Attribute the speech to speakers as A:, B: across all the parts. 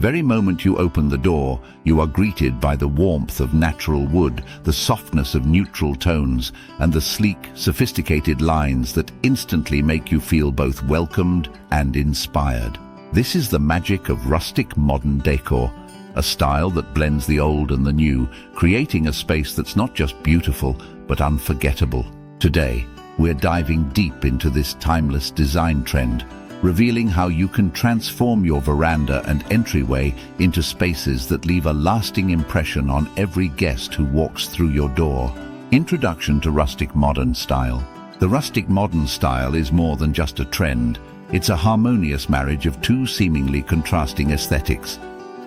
A: very moment you open the door, you are greeted by the warmth of natural wood, the softness of neutral tones, and the sleek, sophisticated lines that instantly make you feel both welcomed and inspired. This is the magic of rustic modern decor, a style that blends the old and the new, creating a space that's not just beautiful, but unforgettable. Today, we're diving deep into this timeless design trend, revealing how you can transform your veranda and entryway into spaces that leave a lasting impression on every guest who walks through your door. Introduction to rustic modern style. The rustic modern style is more than just a trend. It's a harmonious marriage of two seemingly contrasting aesthetics: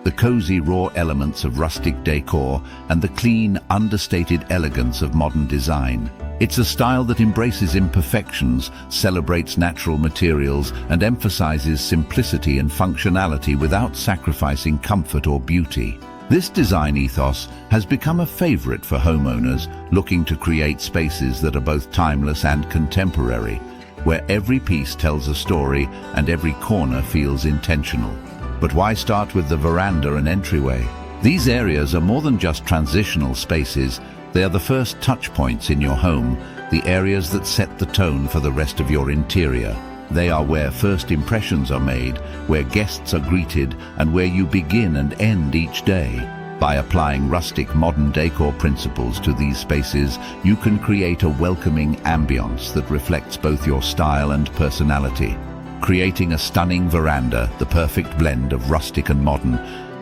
A: the cozy raw elements of rustic decor and the clean, understated elegance of modern design. It's a style that embraces imperfections, celebrates natural materials, and emphasizes simplicity and functionality without sacrificing comfort or beauty. This design ethos has become a favorite for homeowners looking to create spaces that are both timeless and contemporary, where every piece tells a story and every corner feels intentional. But why start with the veranda and entryway? These areas are more than just transitional spaces. They are the first touch points in your home, the areas that set the tone for the rest of your interior. They are where first impressions are made, where guests are greeted, and where you begin and end each day. By applying rustic modern decor principles to these spaces, you can create a welcoming ambience that reflects both your style and personality, creating a stunning veranda, the perfect blend of rustic and modern.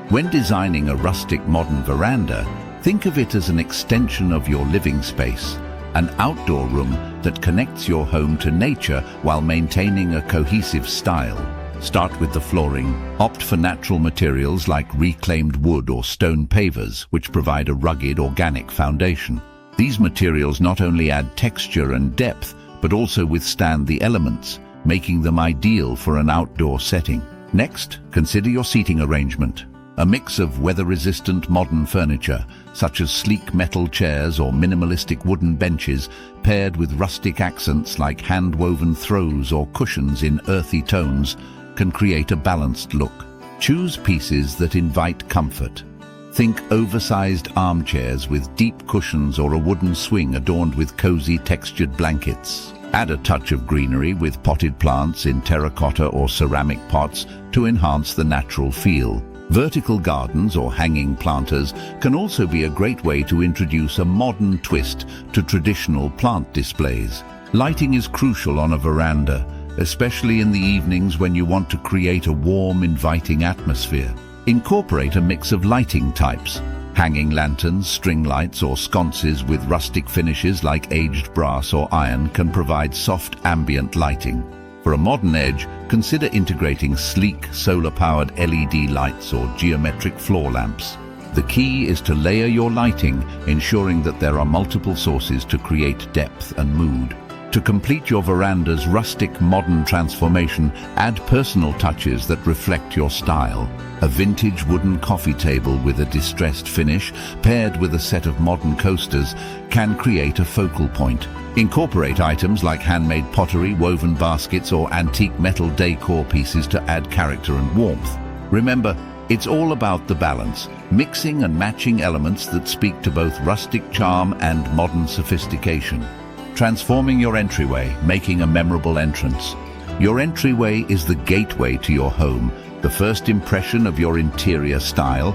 A: When designing a rustic modern veranda, think of it as an extension of your living space, an outdoor room that connects your home to nature while maintaining a cohesive style. Start with the flooring. Opt for natural materials like reclaimed wood or stone pavers, which provide a rugged, organic foundation. These materials not only add texture and depth, but also withstand the elements, making them ideal for an outdoor setting. Next, consider your seating arrangement. A mix of weather-resistant modern furniture, such as sleek metal chairs or minimalistic wooden benches, paired with rustic accents like hand-woven throws or cushions in earthy tones, can create a balanced look. Choose pieces that invite comfort. Think oversized armchairs with deep cushions or a wooden swing adorned with cozy textured blankets. Add a touch of greenery with potted plants in terracotta or ceramic pots to enhance the natural feel. Vertical gardens or hanging planters can also be a great way to introduce a modern twist to traditional plant displays. Lighting is crucial on a veranda, especially in the evenings when you want to create a warm, inviting atmosphere. Incorporate a mix of lighting types. Hanging lanterns, string lights, or sconces with rustic finishes like aged brass or iron can provide soft ambient lighting. For a modern edge, consider integrating sleek, solar-powered LED lights or geometric floor lamps. The key is to layer your lighting, ensuring that there are multiple sources to create depth and mood. To complete your veranda's rustic modern transformation, add personal touches that reflect your style. A vintage wooden coffee table with a distressed finish, paired with a set of modern coasters, can create a focal point. Incorporate items like handmade pottery, woven baskets, or antique metal decor pieces to add character and warmth. Remember, it's all about the balance, mixing and matching elements that speak to both rustic charm and modern sophistication. Transforming your entryway, making a memorable entrance. Your entryway is the gateway to your home, the first impression of your interior style,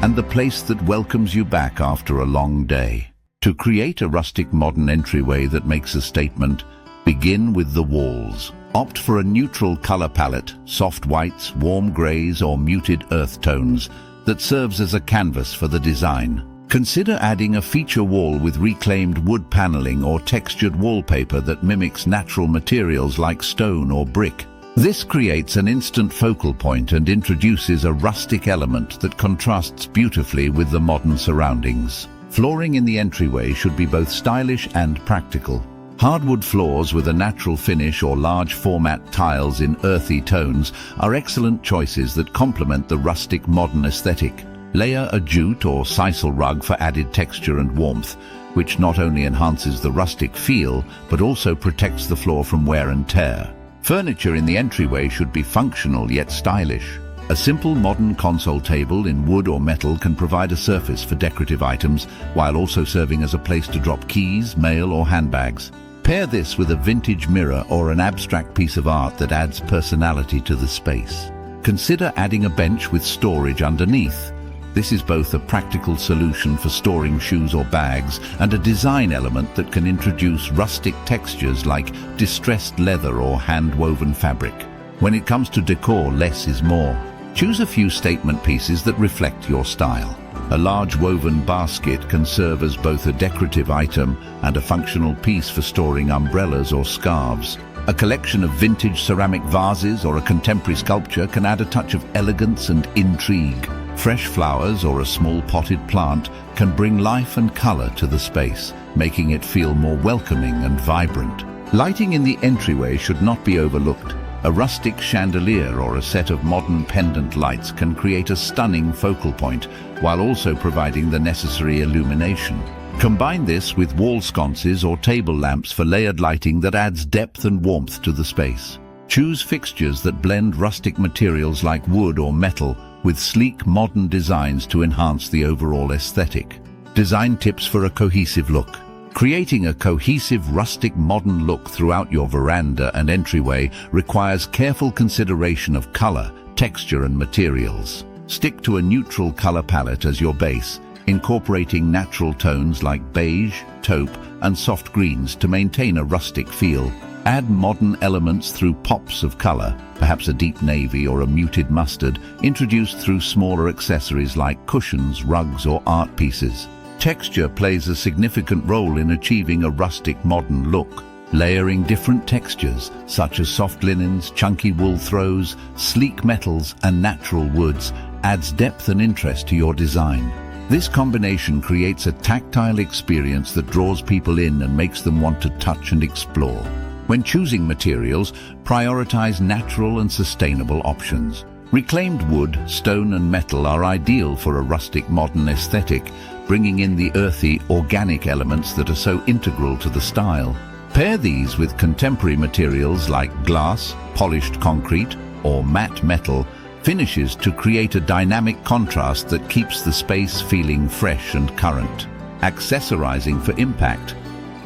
A: and the place that welcomes you back after a long day. To create a rustic modern entryway that makes a statement, begin with the walls. Opt for a neutral color palette, soft whites, warm grays, or muted earth tones, that serves as a canvas for the design. Consider adding a feature wall with reclaimed wood paneling or textured wallpaper that mimics natural materials like stone or brick. This creates an instant focal point and introduces a rustic element that contrasts beautifully with the modern surroundings. Flooring in the entryway should be both stylish and practical. Hardwood floors with a natural finish or large format tiles in earthy tones are excellent choices that complement the rustic modern aesthetic. Layer a jute or sisal rug for added texture and warmth, which not only enhances the rustic feel, but also protects the floor from wear and tear. Furniture in the entryway should be functional yet stylish. A simple modern console table in wood or metal can provide a surface for decorative items while also serving as a place to drop keys, mail or handbags. Pair this with a vintage mirror or an abstract piece of art that adds personality to the space. Consider adding a bench with storage underneath. This is both a practical solution for storing shoes or bags and a design element that can introduce rustic textures like distressed leather or hand-woven fabric. When it comes to decor, less is more. Choose a few statement pieces that reflect your style. A large woven basket can serve as both a decorative item and a functional piece for storing umbrellas or scarves. A collection of vintage ceramic vases or a contemporary sculpture can add a touch of elegance and intrigue. Fresh flowers or a small potted plant can bring life and color to the space, making it feel more welcoming and vibrant. Lighting in the entryway should not be overlooked. A rustic chandelier or a set of modern pendant lights can create a stunning focal point while also providing the necessary illumination. Combine this with wall sconces or table lamps for layered lighting that adds depth and warmth to the space. Choose fixtures that blend rustic materials like wood or metal with sleek modern designs to enhance the overall aesthetic. Design tips for a cohesive look. Creating a cohesive rustic modern look throughout your veranda and entryway requires careful consideration of color, texture and materials. Stick to a neutral color palette as your base, incorporating natural tones like beige, taupe and soft greens to maintain a rustic feel. Add modern elements through pops of color, perhaps a deep navy or a muted mustard, introduced through smaller accessories like cushions, rugs or art pieces. Texture plays a significant role in achieving a rustic modern look. Layering different textures, such as soft linens, chunky wool throws, sleek metals and natural woods, adds depth and interest to your design. This combination creates a tactile experience that draws people in and makes them want to touch and explore. When choosing materials, prioritize natural and sustainable options. Reclaimed wood, stone and metal are ideal for a rustic modern aesthetic, bringing in the earthy, organic elements that are so integral to the style. Pair these with contemporary materials like glass, polished concrete, or matte metal finishes to create a dynamic contrast that keeps the space feeling fresh and current. Accessorizing for impact.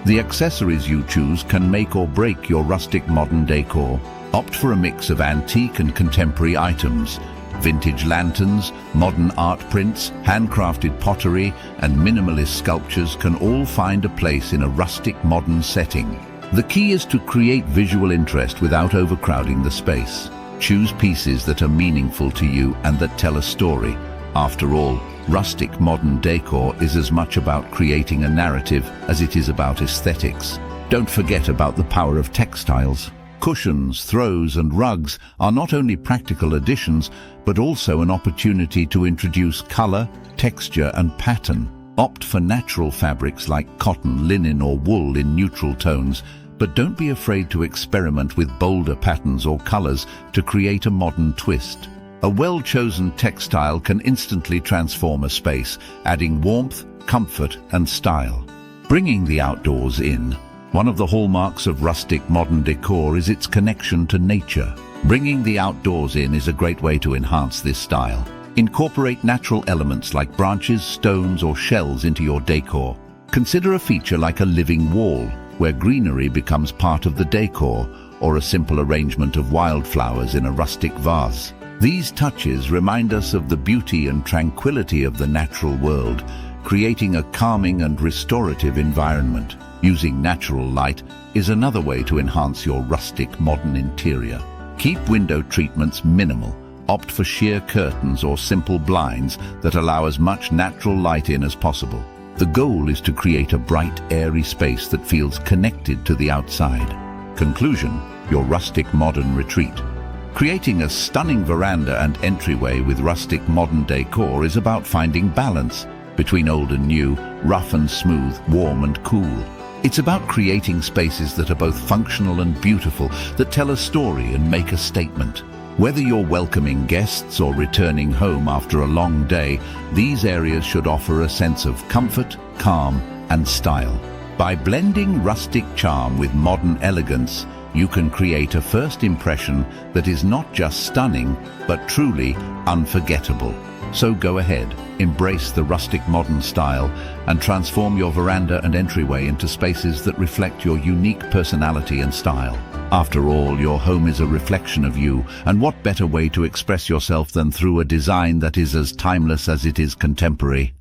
A: The accessories you choose can make or break your rustic modern decor. Opt for a mix of antique and contemporary items. Vintage lanterns, modern art prints, handcrafted pottery, and minimalist sculptures can all find a place in a rustic modern setting. The key is to create visual interest without overcrowding the space. Choose pieces that are meaningful to you and that tell a story. After all, rustic modern decor is as much about creating a narrative as it is about aesthetics. Don't forget about the power of textiles. Cushions, throws and rugs are not only practical additions, but also an opportunity to introduce color, texture and pattern. Opt for natural fabrics like cotton, linen or wool in neutral tones, but don't be afraid to experiment with bolder patterns or colors to create a modern twist. A well-chosen textile can instantly transform a space, adding warmth, comfort and style. Bringing the outdoors in. One of the hallmarks of rustic modern decor is its connection to nature. Bringing the outdoors in is a great way to enhance this style. Incorporate natural elements like branches, stones or shells into your decor. Consider a feature like a living wall, where greenery becomes part of the decor, or a simple arrangement of wildflowers in a rustic vase. These touches remind us of the beauty and tranquility of the natural world, creating a calming and restorative environment. Using natural light is another way to enhance your rustic modern interior. Keep window treatments minimal. Opt for sheer curtains or simple blinds that allow as much natural light in as possible. The goal is to create a bright, airy space that feels connected to the outside. Conclusion: your rustic modern retreat. Creating a stunning veranda and entryway with rustic modern decor is about finding balance between old and new, rough and smooth, warm and cool. It's about creating spaces that are both functional and beautiful, that tell a story and make a statement. Whether you're welcoming guests or returning home after a long day, these areas should offer a sense of comfort, calm and style. By blending rustic charm with modern elegance, you can create a first impression that is not just stunning, but truly unforgettable. So go ahead, embrace the rustic modern style and transform your veranda and entryway into spaces that reflect your unique personality and style. After all, your home is a reflection of you, and what better way to express yourself than through a design that is as timeless as it is contemporary?